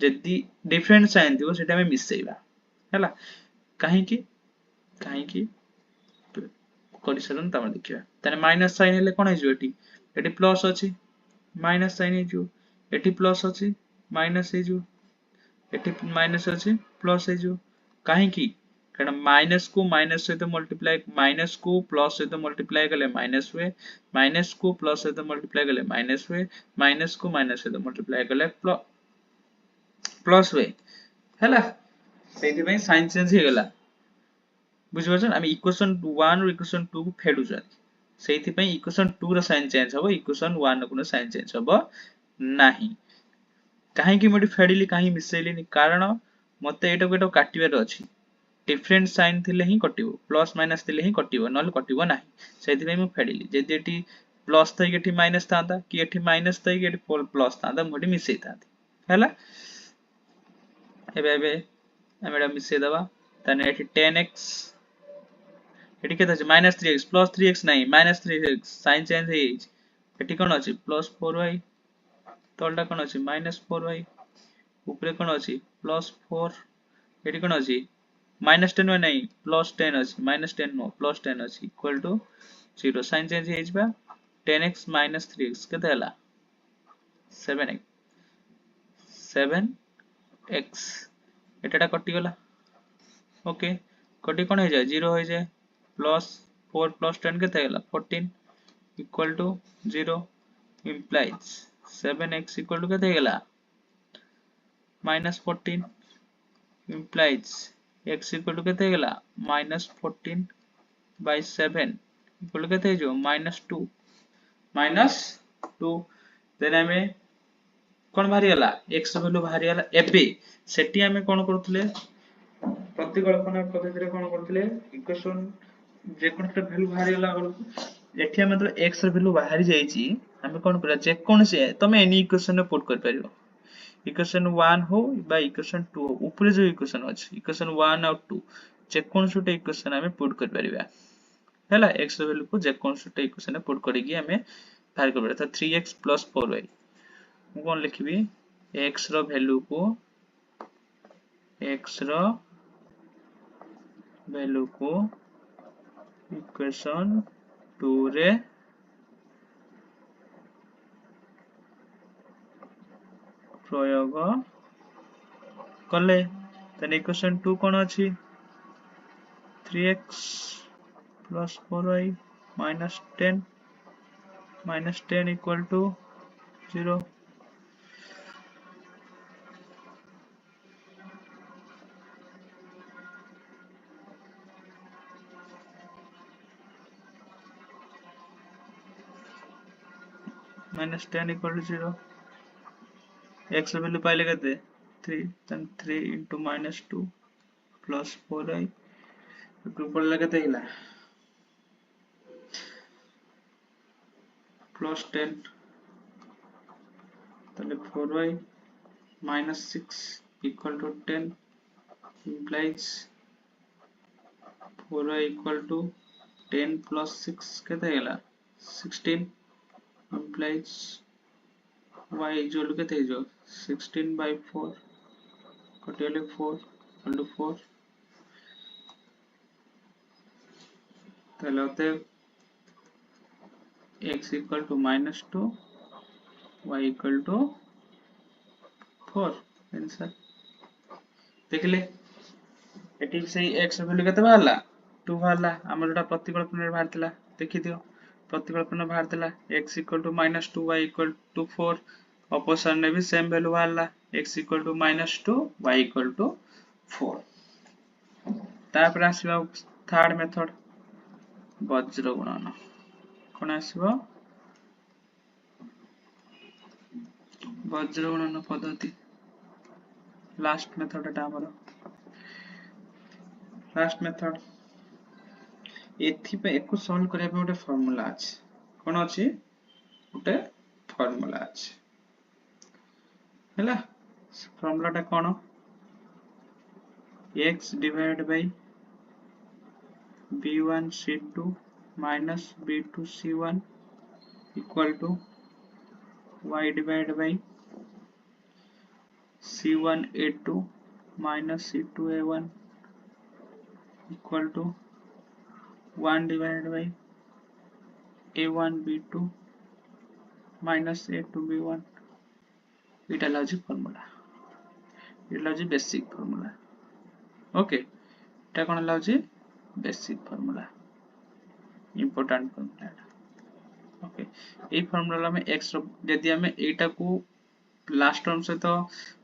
S1: जदी डिफरेंट साइन थिबो सेटा हम मिसेइबा हैला काहे की करिसरन तमे देखिबा तने माइनस साइन हेले कोन हिजो एठी एठी प्लस अछि माइनस साइन हिजो एठी प्लस अछि माइनस हिजो एठी माइनस अछि प्लस हिजो काहे की कारण माइनस को माइनस से तो मल्टीप्लाई माइनस को प्लस से तो मल्टीप्लाई करले माइनस हुए माइनस को प्लस से तो मल्टीप्लाई करले माइनस हुए माइनस को माइनस से तो मल्टीप्लाई करले प्लस हुए हैला सेति पई साइन चेंज हे गेला बुझिबछन हम इक्वेशन 1 और इक्वेशन 2 को फेडु छ सेति पई इक्वेशन 2 रो साइन चेंज हबो इक्वेशन 1 रो साइन चेंज हबो नाही काहे की मोटी फेडिली काहे मिसेली कारण मते एटा को काटिबार अछि डिफरेंट साइन थिले ही कटिवो प्लस माइनस थिले ही कटिवो नले कटिवो नाही सेति में मु फेडिली जेदी एठी प्लस थई एठी माइनस थांदा कि एठी माइनस थई एठी प्लस थांदा मोडी मिसई थांदी हैला एबे एबे एमेडा मिसई दबा तने एठी 10x एठी केते अछि -3x प्लस 3x नाही -3x साइन चेंज हे एठी कोन अछि +4y तलटा कोन अछि -4y ऊपरे कोन अछि +4 एठी कोन अछि -10 नहीं +10 अछि -10 नो +10 अछि इक्वल टू 0 साइन चेंज हे जबा 10x -3x केते हला 7x एटाटा कटि गला ओके कटि कोन हे जाय 0 हो जाय +4 +10 केते हला 14 equal to 0 implies 7x equal to केते गला -14 implies x इक्वल टू केते गला -14 by 7 इक्वल टू केते जो -2 देन हमें कोन बाहरी गला x वैल्यू बाहरी गला एबे सेठी हमें कोन करथले प्रतिकल्पना पद्धति रे कोन करथले इक्वेशन जे कोनटा वैल्यू बाहरी गला एठी हमें तो x ର वैल्यू बाहरी जाईची हमें कोन करा जे कोन से तमे एनी इक्वेशन रे पुट कर परियो इक्वेशन 1 हो बा इक्वेशन 2 हो ऊपर जो इक्वेशन अछि इक्वेशन 1 और 2 जे कोन सुटे इक्वेशन हमें पुट कर परिबा हैला x ର वैल्यू को जे कोन सुटे इक्वेशन रे पुट करिकि हमें बाहर कर परिबा त 3x 4y मु कोन लिखबी x ର वैल्यू को इक्वेशन 2 रे प्रयोग कले तने इक्वेशन 2 कोन अछि 3x plus 4y minus 10 equal to 0 minus 10 equal to 0 x value पाइले केते 3 then 3 into -2 plus 4y 2 पड़ला केते हिला plus 10 तले 4y minus 6 equal to 10 implies 4y equal to 10 plus 6 केते हिला 16 implies y equal to केते जो 16 by 4 कटिले 4 equal to 4 तले होते x equal to -2 y equal to 4 answer देखले एटी से x वैल्यू केते बाहरला 2 बाहरला हमर जोटा प्रतिकल्पन रे बाहरतला देखि दियो प्रतिकल्पन बाहरतला x equal to -2 y equal to 4 opposition ने भी सेम वैल्यू बाहरला x equal to -2 y equal to 4 तापर आसीबा थर्ड मेथड वज्र गुणन कोन आसीबो वज्र गुणन पद्धति लास्ट मेथड एटा हमर लास्ट मेथड एथि पे एको सॉल्व करे पे ओटे फार्मूला अछि कोन अछि ओटे फार्मूला अछि हैला फार्मूला टा कोन x divided by b1 c2 minus b2 c1 equal to y divided by c1 a2 minus c2 a1 equal to 1 divided by a1 b2 minus a2 b1 इटा लाजी फार्मूला इटा लाजी बेसिक फार्मूला ओके इटा कोन लाजी basic formula important formula okay ए फार्मूला में x यदि हमें एटा को लास्ट टर्म से तो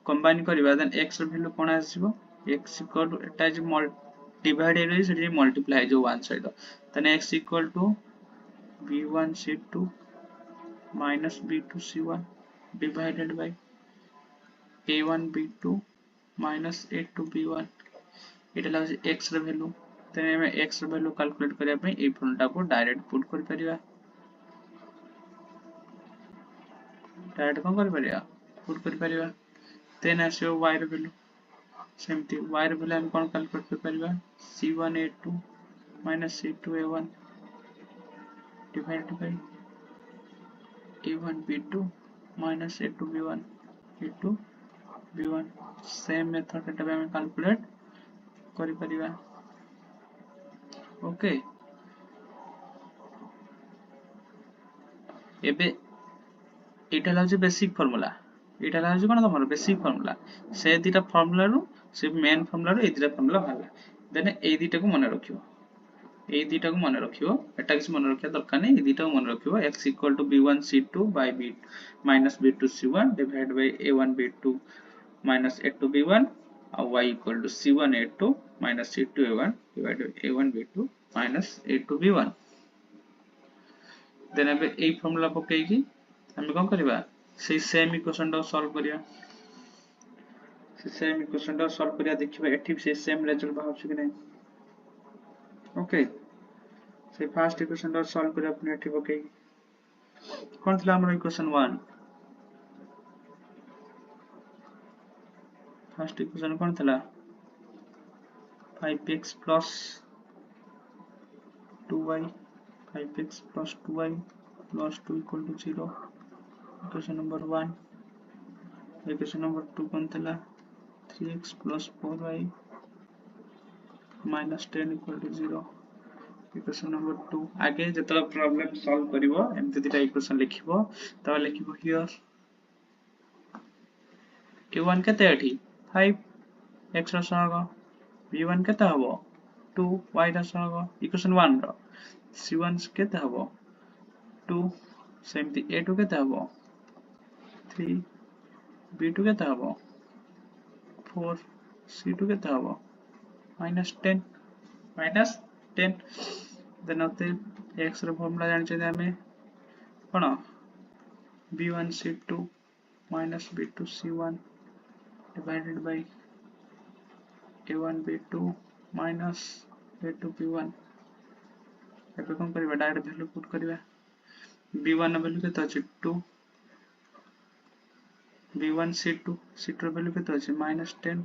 S1: कंबाइन करबा देन x रो वैल्यू कोन आसीबो x इक्वल टू एटा जे डिवाइडेड है से मल्टीप्लाई जो one side then x equal to b1 c2 minus b2 c1 divided by a1 b2 minus a2 b1 Etah लाउज x ର वैल्यू तेने हम x ର वैल्यू कैलकुलेट करिया पे ए फॉर्मूला को डायरेक्ट पुट कर परिया डायरेक्ट कोन कर परिया पुट कर परिया देन आसियो y ର वैल्यू सेमती y ର वैल्यू हम कोन कैलकुलेट कर परिया c1a2 c2a1 divided by a1b2 a2b1 a2b1 same method एटा हम कैलकुलेट करि परिया ओके एबे एटा लाउज बेसिक फार्मूला एटा लाउज कोन तमर बेसिक फार्मूला से दिटा फार्मूला रु से मेन फार्मूला रु ए दिटा फार्मूला भाला देन ए दिटा को मन रखियो ए दिटा को मन रखियो एटा किस मन रखिया दरकार नै ए दिटा को मन रखियो x = b1 c2 by b b2 c1 divided by a1 b2 a2 b1 और y = c1 a2 c2 a1 divided by a1 b2 a2 b1 then अब ए फार्मूला पकई की हम कोन करबा से सेम इक्वेशन डा सॉल्व करिया से सेम इक्वेशन डा सॉल्व करिया देखिबा एठी से सेम रिजल्ट बाहर छ कि नै ओके से फर्स्ट इक्वेशन डा सॉल्व करिया अपने एठी पकई कोन थला हमर इक्वेशन 1 फर्स्ट इक्वेशन कोन थला 5x plus 2y 5x plus 2y plus 2 equal to 0 equation number 1 equation number 2 कौन थला 3x plus 4y minus 10 equal to 0 equation number 2 आगे जतला प्रॉब्लम सॉल्व करिवो एमते दिटा इक्वेशन लिखिबो तबा लिखिबो हियर a1 केते अठी 5 x रो सहग b1 केते हबो 2 y रो सहग इक्वेशन 1 रो c1 केते हबो 2 सेमती a2 केते हबो 3 b2 केते हबो 4 c2 केते हबो -10 देन होते x रो फार्मूला जानि छै हमें कोन b1 c2 b2 c1 divided by a1 b2 a2 b1 एबे कोन करबा डायरेक्ट वैल्यू पुट करबा b1 वैल्यू केते अछि 2 b1 c2 c2 वैल्यू केते अछि -10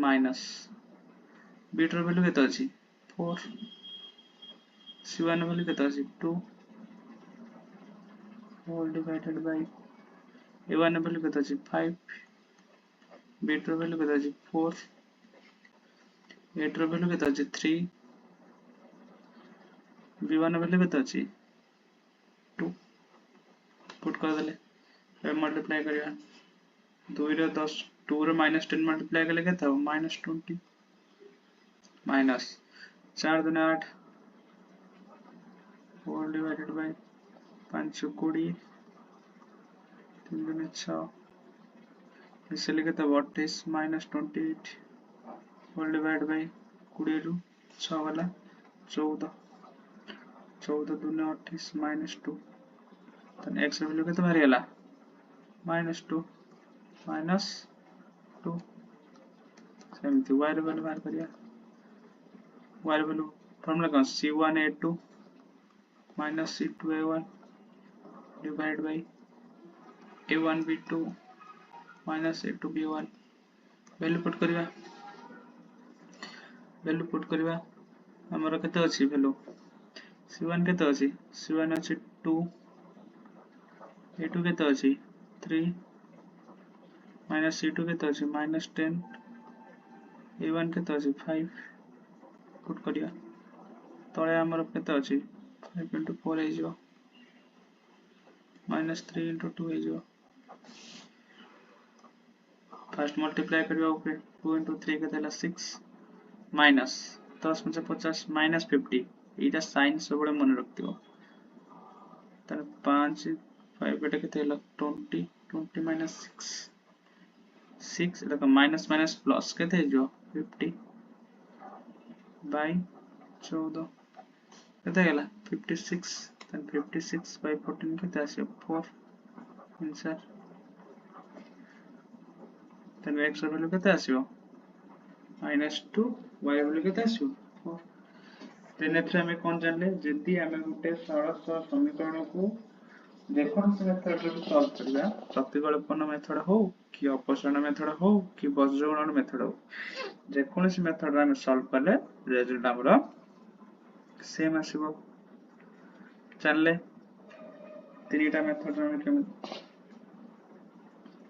S1: माइनस b2 वैल्यू केते अछि 4 c1 वैल्यू केते अछि 2 whole divided by a1 value केते अछि 5 b2 वैल्यू केते अछि 4 a2 वैल्यू केते अछि 3 b1 वैल्यू केते अछि 2 पुट कर देले अब मल्टीप्लाई करिया 2 रे 10 2 रे -10 मल्टीप्लाई करले केते हो -20 माइनस 4 दुना 8 होल डिवाइडेड बाय 5 20 3 दुना 6 इसे लिखे तो 28 -28 होल डिवाइड बाय 20 रु 6 वाला 14 14 दुना 28 -2 तन x वैल्यू केते बाहर गेला -2 -2 सेमती y वैल्यू बाहर करिया y value formula cone c1a2 c2a1 divide by a1b2 a2b1 value put करबा हमर केते अछि वैल्यू c1 केते अछि c1 अछि 2 a2 केते अछि 3 c2 केते अछि -10 a1 केते अछि 5 पुट करिया तळे हमर केते अछि 5 * 4 हे जो -3 * 2 हे जो फर्स्ट मल्टीप्लाई करिया ऊपर 2 * 3 केते हला 6 माइनस 10 × 50 -50 एटा साइन सबडे मन रखतियो तने 5 5 बेटा केते हला 20 20 -6 6 एटा माइनस माइनस प्लस केते हे जो 50 बाय 14 केते गेला 56 तन 56 by 14 केते आसे 4 आंसर तन x वैल्यू केते आसीबो -2 y भ्यालु केते आसो 4 देन एथरे हमें कोन जानले जदि हमें गुटे सरल समीकरण को जेकोनोसी मेथड रे सॉल्व करबा प्रतिकल्पन मेथड हो कि अपसरण मेथड हो कि बज्रगणन मेथड हो जेकोनोसी मेथड रे हमें सॉल्व करले रिजल्ट हमरो सेम आसीबो चलले तीनटा मेथड रे हमें केम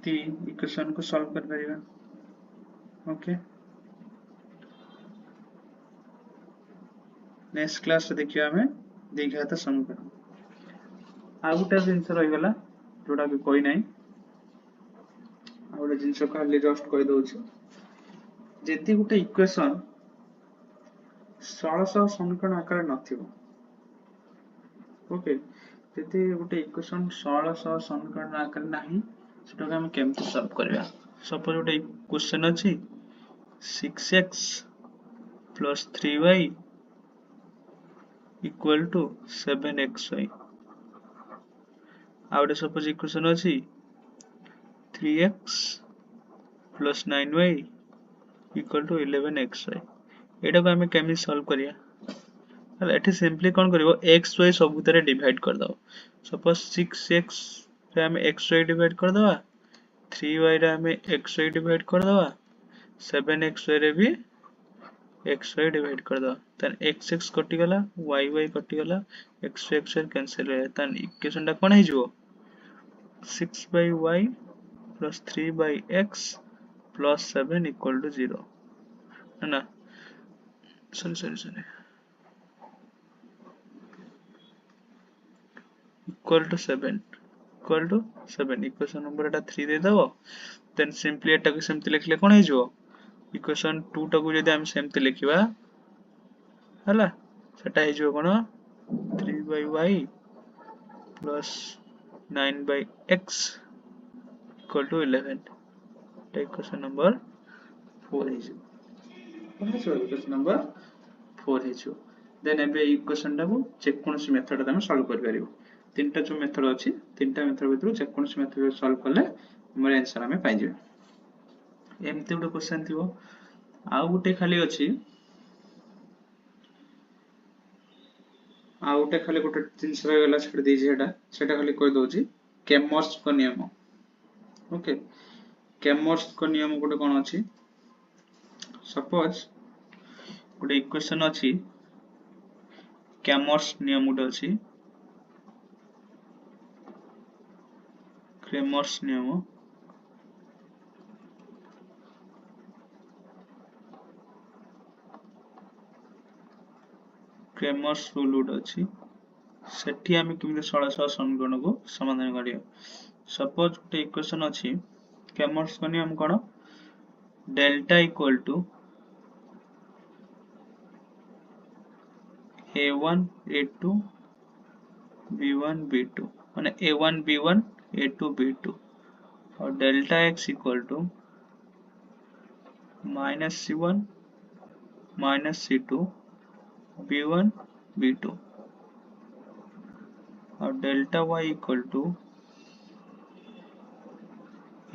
S1: ती इक्वेशन को सॉल्व कर परिबा ओके नेक्स्ट क्लास रे देखियो हमें द्विघात समीकरण आ गुटे जिंस रहि गला जोडा भी कोई नाही आ गुटे जिंस खाली जस्ट कहि दउछि जेति गुटे इक्वेशन सरल समीकरण आकार नथिबो ओके जेति गुटे इक्वेशन सरल समीकरण आकार नाही सेटा हम केमति सॉल्व करबा सपोज गुटे क्वेश्चन अछि 6x plus 3y equal to 7xy आउटे सपोज इक्वेशन अछि 3x plus 9y equal to 11xy एटा को हमें केमि सॉल्व करिया हला एठी सिंपली कोन करिवो xy सबुतरे डिवाइड कर दो सपोज 6x रे हमें xy डिवाइड कर दवा 3y रे हमें xy डिवाइड कर दवा 7xy रे भी xy डिवाइड कर दो तन x कटि गला y कटि गला x कैंसिल हो तन इक्वेशन टा कोन हे जो 6 by y plus 3 by x plus 7 equal to 0 है ना sorry equal to 7 equation number एटा 3 दे दबो देन सिंपली एटा को सेमति लिखले कोन हे जो इक्वेशन 2 टा को जदि हम सेमति लिखिबा हला सेटा हे जो कोन 3 by y plus 9 by x equal to 11 equation number 4 हे जो इक्वेशन नंबर 4 हे जो देन एबे इक्वेशन टा को चेक कोनसी मेथड हम सॉल्व कर परिबो तीनटा जो मेथड अछि तीनटा मेथड भितरु चेक कोनसी मेथड सॉल्व करले हमर आंसर हमें पाइ जेबे एमते गुटे क्वेश्चन थिबो आ गुटे खाली अछि आ गुटे खाली गुटे जिंस रह गेला छड दी जेटा सेटा खाली कहि दोछि केमर्स को नियम ओके केमर्स को नियम गुटे कोन अछि सपोज गुटे इक्वेशन अछि केमर्स नियम गुटे अछि क्रेमर्स नियम क्रेमर्स रूल गुटे अछि सेठी हम केमि सरल समीकरण को समाधान करियो सपोज गुटे इक्वेशन अछि केमर्स को नियम कोन delta equal to a1 a2 b1 b2 माने a1 b1 a2 b2 और delta x equal to minus c1 minus c2 b1 b2 और delta y equal to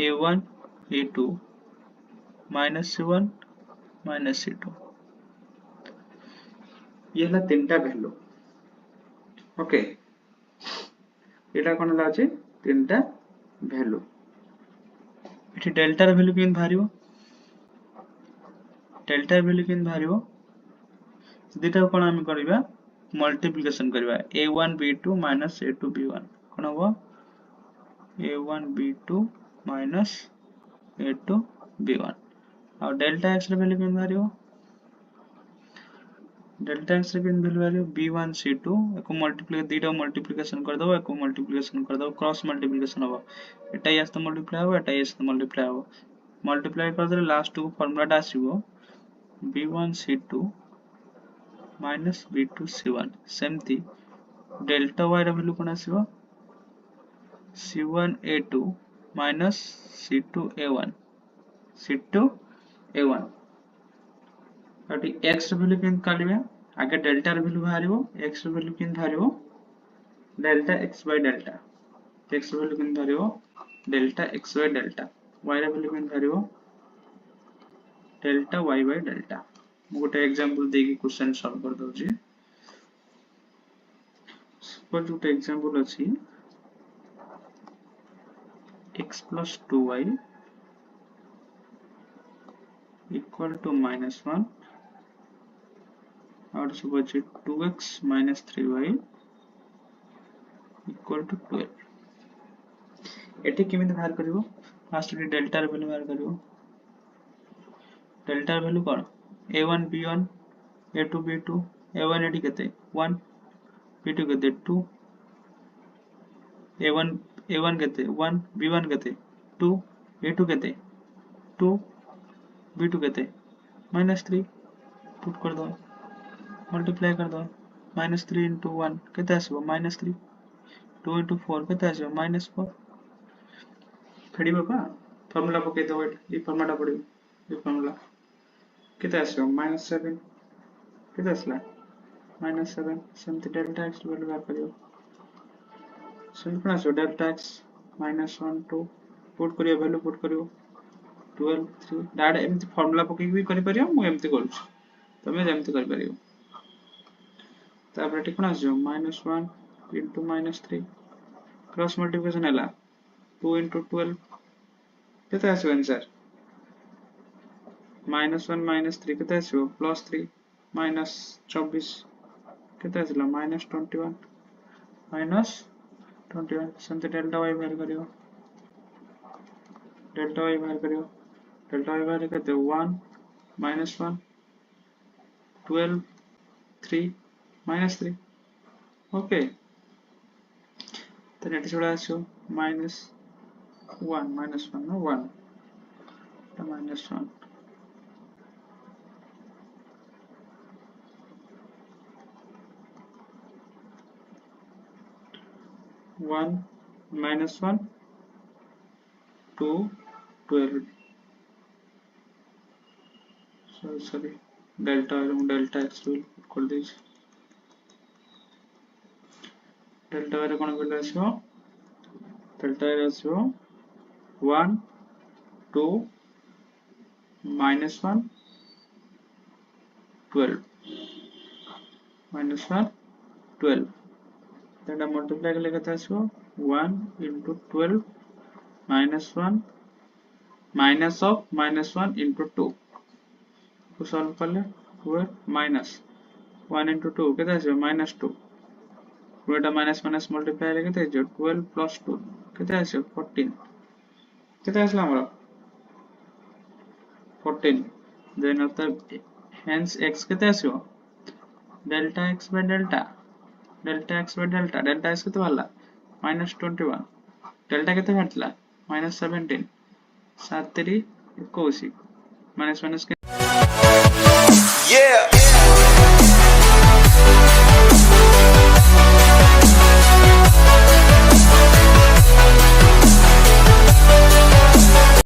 S1: a1 a2 minus c1 minus c2 ये ला तीनटा वैल्यू ओके एटा कोन ला अछि तीनटा वैल्यू इठी डेल्टा र वैल्यू केन भारिबो डेल्टा वैल्यू केन भारिबो दिटा कोन हम करबा मल्टीप्लिकेशन करबा a1 b2 minus a2 b1 कोन हो a1 b2 minus a2 b1 और डेल्टा x र वैल्यू केन भारिबो डेल्टा x रे केन वैल्यू भारिबो b1 c2 एको मल्टीप्लाई दिटा मल्टीप्लिकेशन कर दबो एको मल्टीप्लिकेशन कर दबो क्रॉस मल्टीप्लिकेशन हो एटा यस तो मल्टीप्लाई हो एटा यस तो मल्टीप्लाई हो मल्टीप्लाई कर दे लास्ट को फार्मूला टा आसीबो b1 c2 minus b2 c1 सेमती डेल्टा y रा वैल्यू कोन आसीबो c1 a2 minus c2 a1 अटी x रा वैल्यू केन काढिबे आगे डेल्टा रा वैल्यू भारिबो x रा वैल्यू केन भारिबो delta x by delta x रा वैल्यू केन भारिबो delta x by delta y रा वैल्यू केन भारिबो डेल्टा y बाय डेल्टा गोटे एग्जांपल देकी क्वेश्चन सॉल्व कर दउची सपोज गोटे एग्जांपल अछि x plus 2y equal to -1 और suppose 2x minus 3y equal to 12 एठी केमिति बाहर करिवो फास्ट डेल्टा र वैल्यू बाहर करिवो डेल्टा र वैल्यू कोन a1 b1 a2 b2 a1 एठी केते 1 b2 केते 2 a1 केते 1 b1 केते 2 a2 केते 2 b2 केते -3 पुट कर दो मल्टीप्लाई कर दो -3 into 1 केते आसीबो -3 2 into 4 केते आसीबो -4 फेडी बाबा फार्मूला पके दो ए फार्मूला पड़ियो ए फार्मूला केते आसीबो -7 केते आसला -7 सेमति डेल्टा x वैल्यू बाहर करियो सिंपल आसीबो डेल्टा x -1 2 पुट करियो वैल्यू पुट करियो 12 3 डायरेक्ट एमति फार्मूला पके भी करि परियो मु एमति करूछ तमे जेमति करि परियो तापर ठीक कोन आसीबो -1 into -3 क्रॉस मल्टीप्लिकेशन हला 2 into 12 केते आसीबो आंसर -1 -3 केते आसीबो +3 -24 केते आसीला -21 सेमते डेल्टा y बाहर करियो डेल्टा y बाहर केते 1 -1 12 3 -3 ओके then एटी छोड़ा आसीबो -1 no 1 -1 1 -1 2 12 sorry delta x will कर दे डेल्टा y कोन value आसीबो delta y आसीबो 1 2 -1 12 -1 12 then multiply के लिए आसीबो 1 into 12 -1 minus of -1 into 2 को सॉल्व करले हुए -1 into 2 केते आसीबो -2 पूराटा माइनस माइनस मल्टीप्लाई ले केते आसीबो 12 plus 2 केते आसीबो 14 केते आसला हमरो 14 then अतः hence x केते आसीबो delta x by delta delta x केते वाला -21 डेल्टा केते हटला -17 7 3 21 माइनस माइनस के